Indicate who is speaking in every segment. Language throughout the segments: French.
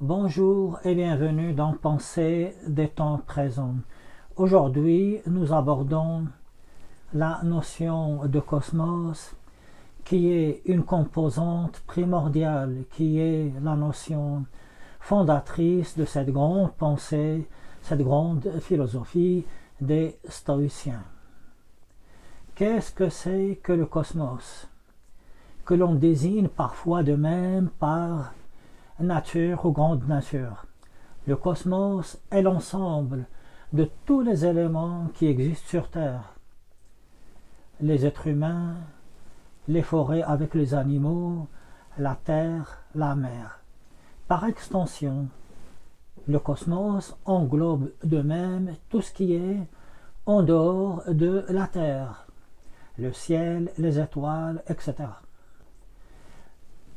Speaker 1: Bonjour et bienvenue dans Pensée des temps présents. Aujourd'hui, nous abordons la notion de cosmos qui est une composante primordiale, qui est la notion fondatrice de cette grande pensée, cette grande philosophie des stoïciens. Qu'est-ce que c'est que le cosmos, que l'on désigne parfois de même par nature ou grande nature? Le cosmos est l'ensemble de tous les éléments qui existent sur Terre. Les êtres humains, les forêts avec les animaux, la terre, la mer. Par extension, le cosmos englobe de même tout ce qui est en dehors de la Terre, le ciel, les étoiles, etc.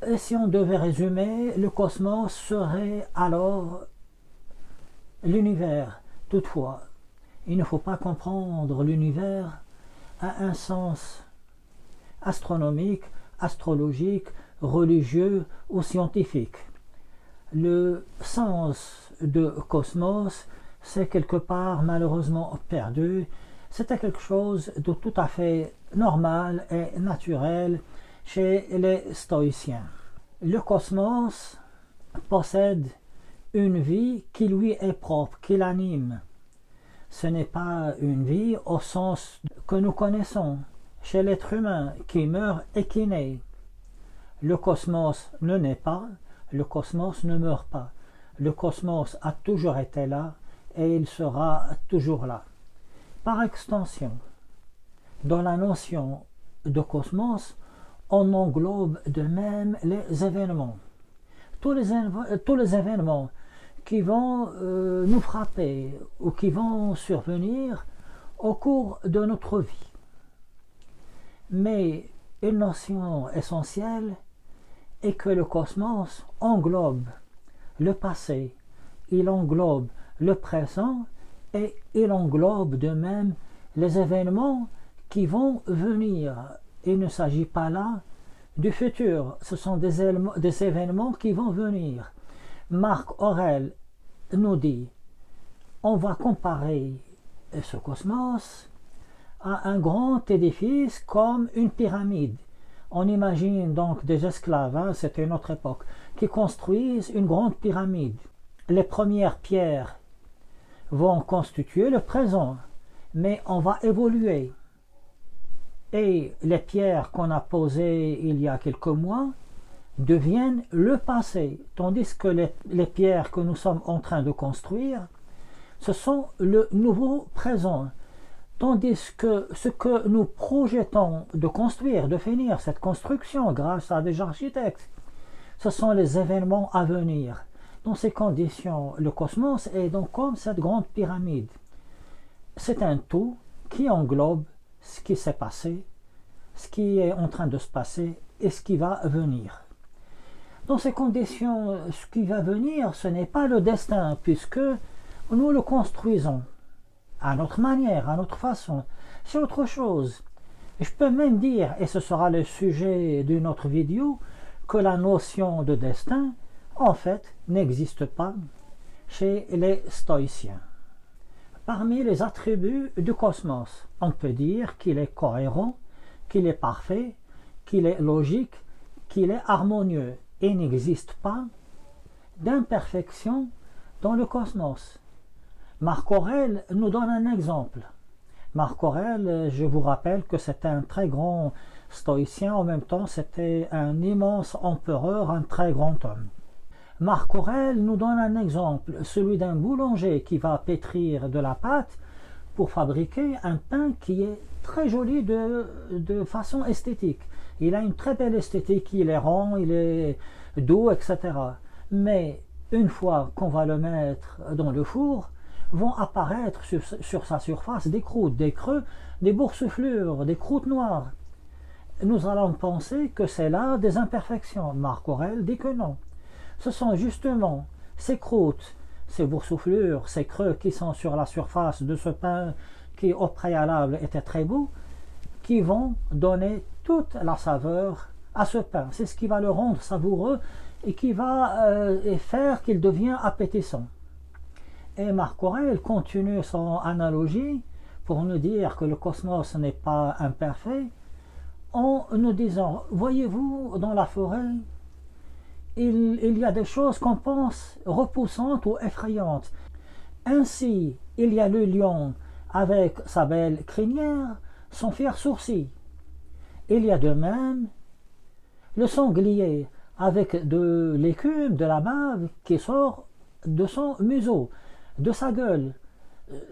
Speaker 1: Et si on devait résumer, le cosmos serait alors l'univers. Toutefois, il ne faut pas comprendre l'univers à un sens astronomique, astrologique, religieux ou scientifique. Le sens de cosmos, c'est quelque part malheureusement perdu. C'était quelque chose de tout à fait normal et naturel chez les stoïciens. Le cosmos possède une vie qui lui est propre, qui l'anime. Ce n'est pas une vie au sens que nous connaissons chez l'être humain qui meurt et qui naît. Le cosmos ne naît pas, le cosmos ne meurt pas. Le cosmos a toujours été là et il sera toujours là. Par extension, dans la notion de cosmos, on englobe de même les événements. Tous les événements qui vont nous frapper ou qui vont survenir au cours de notre vie. Mais une notion essentielle est que le cosmos englobe le passé, il englobe le présent et il englobe de même les événements qui vont venir. Il ne s'agit pas là du futur, ce sont des événements qui vont venir. Marc Aurèle nous dit, on va comparer ce cosmos à un grand édifice comme une pyramide. On imagine donc des esclaves, c'était une autre époque, qui construisent une grande pyramide. Les premières pierres vont constituer le présent, mais on va évoluer. Et les pierres qu'on a posées il y a quelques mois deviennent le passé, tandis que les pierres que nous sommes en train de construire, ce sont le nouveau présent. Tandis que ce que nous projetons de construire, de finir cette construction grâce à des architectes, ce sont les événements à venir. Dans ces conditions, le cosmos est donc comme cette grande pyramide. C'est un tout qui englobe ce qui s'est passé, ce qui est en train de se passer et ce qui va venir. Dans ces conditions, ce qui va venir, ce n'est pas le destin, puisque nous le construisons à notre manière, à notre façon. C'est autre chose. Je peux même dire, et ce sera le sujet d'une autre vidéo, que la notion de destin, en fait, n'existe pas chez les stoïciens. Parmi les attributs du cosmos, on peut dire qu'il est cohérent, qu'il est parfait, qu'il est logique, qu'il est harmonieux. Il n'existe pas d'imperfection dans le cosmos. Marc Aurèle nous donne un exemple. Marc Aurèle, je vous rappelle que c'était un très grand stoïcien, en même temps c'était un immense empereur, un très grand homme. Marc Aurèle nous donne un exemple, celui d'un boulanger qui va pétrir de la pâte pour fabriquer un pain qui est très joli de façon esthétique. Il a une très belle esthétique, il est rond, il est doux, etc. Mais une fois qu'on va le mettre dans le four, vont apparaître sur sa surface des croûtes, des creux, des boursouflures, des croûtes noires. Nous allons penser que c'est là des imperfections. Marc Aurèle dit que non. Ce sont justement ces croûtes, ces boursouflures, ces creux qui sont sur la surface de ce pain qui au préalable était très beau, qui vont donner toute la saveur à ce pain. C'est ce qui va le rendre savoureux et qui va faire qu'il devient appétissant. Et Marc Aurèle continue son analogie pour nous dire que le cosmos n'est pas imparfait en nous disant, voyez-vous, dans la forêt, il y a des choses qu'on pense repoussantes ou effrayantes. Ainsi, il y a le lion avec sa belle crinière, son fier sourcil. Il y a de même le sanglier avec de l'écume, de la bave qui sort de son museau, de sa gueule.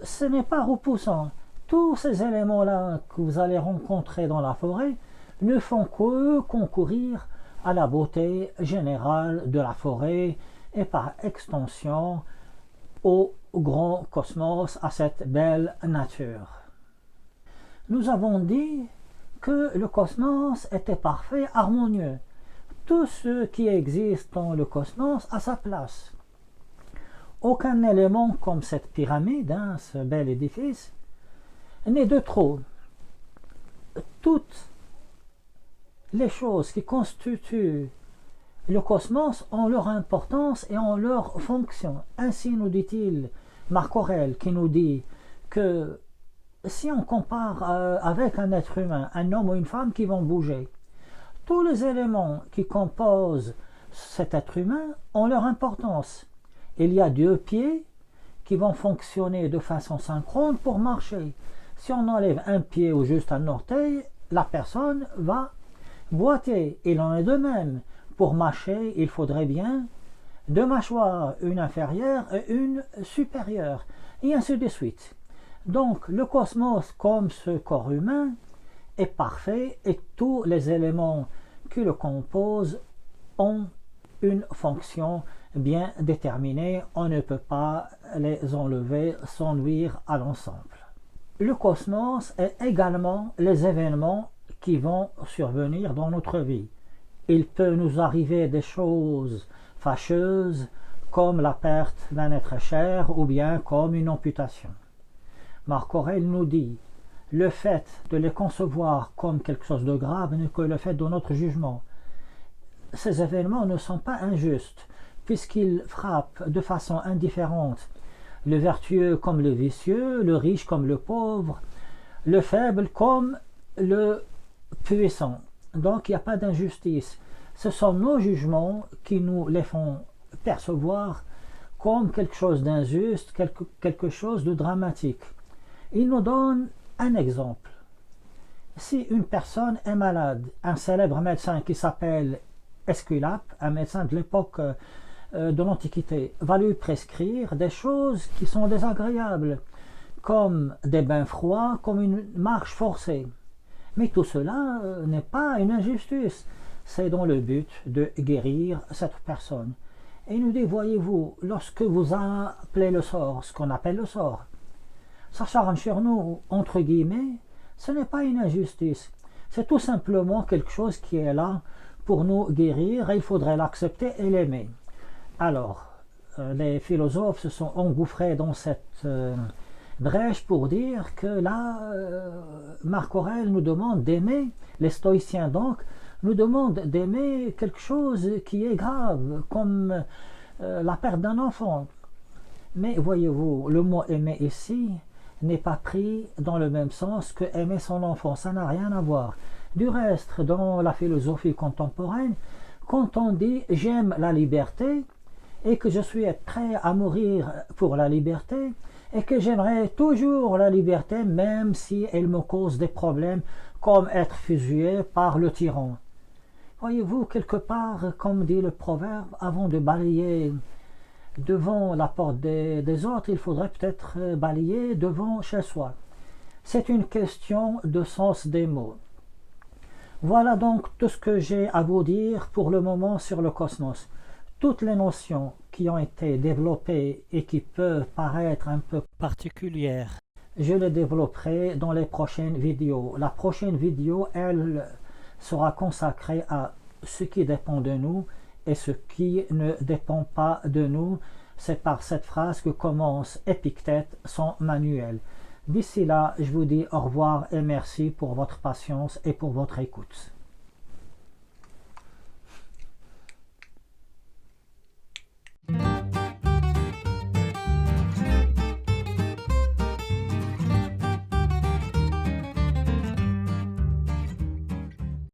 Speaker 1: Ce n'est pas repoussant. Tous ces éléments-là que vous allez rencontrer dans la forêt ne font que concourir à la beauté générale de la forêt et par extension au grand cosmos, à cette belle nature. Nous avons dit que le cosmos était parfait, harmonieux. Tout ce qui existe dans le cosmos a sa place. Aucun élément comme cette pyramide, ce bel édifice, n'est de trop. Toutes les choses qui constituent le cosmos ont leur importance et ont leur fonction. Ainsi nous dit-il Marc Aurèle, qui nous dit que si on compare avec un être humain, un homme ou une femme qui vont bouger, tous les éléments qui composent cet être humain ont leur importance. Il y a 2 pieds qui vont fonctionner de façon synchrone pour marcher. Si on enlève un pied ou juste un orteil, la personne va boiter. Il en est de même. Pour mâcher, il faudrait bien 2 mâchoires, une inférieure et une supérieure, et ainsi de suite. Donc le cosmos, comme ce corps humain, est parfait et tous les éléments qui le composent ont une fonction bien déterminée. On ne peut pas les enlever sans nuire à l'ensemble. Le cosmos est également les événements qui vont survenir dans notre vie. Il peut nous arriver des choses fâcheuses comme la perte d'un être cher ou bien comme une amputation. Marc Aurèle nous dit, le fait de les concevoir comme quelque chose de grave n'est que le fait de notre jugement. Ces événements ne sont pas injustes puisqu'ils frappent de façon indifférente le vertueux comme le vicieux, le riche comme le pauvre, le faible comme le puissant. Donc il n'y a pas d'injustice. Ce sont nos jugements qui nous les font percevoir comme quelque chose d'injuste, quelque chose de dramatique. Il nous donne un exemple. Si une personne est malade, un célèbre médecin qui s'appelle Esculape, un médecin de l'époque de l'Antiquité, va lui prescrire des choses qui sont désagréables, comme des bains froids, comme une marche forcée. Mais tout cela n'est pas une injustice, c'est dans le but de guérir cette personne. Et il nous dit, voyez-vous, lorsque vous appelez le sort, ce qu'on appelle le sort, ça s'arrange sur nous, entre guillemets, ce n'est pas une injustice. C'est tout simplement quelque chose qui est là pour nous guérir et il faudrait l'accepter et l'aimer. Alors, les philosophes se sont engouffrés dans cette brèche pour dire que là, Marc Aurèle nous demande d'aimer, les stoïciens donc, nous demandent d'aimer quelque chose qui est grave, comme la perte d'un enfant. Mais voyez-vous, le mot aimer ici n'est pas pris dans le même sens que aimer son enfant, ça n'a rien à voir. Du reste, dans la philosophie contemporaine, quand on dit j'aime la liberté et que je suis prêt à mourir pour la liberté et que j'aimerais toujours la liberté même si elle me cause des problèmes comme être fusillé par le tyran. Voyez-vous, quelque part, comme dit le proverbe, avant de balayer devant la porte des autres, il faudrait peut-être balayer devant chez soi. C'est une question de sens des mots. Voilà donc tout ce que j'ai à vous dire pour le moment sur le cosmos. Toutes les notions qui ont été développées et qui peuvent paraître un peu particulières, je les développerai dans les prochaines vidéos. La prochaine vidéo, elle, sera consacrée à ce qui dépend de nous et ce qui ne dépend pas de nous. C'est par cette phrase que commence Épictète son manuel. D'ici là, je vous dis au revoir et merci pour votre patience et pour votre écoute.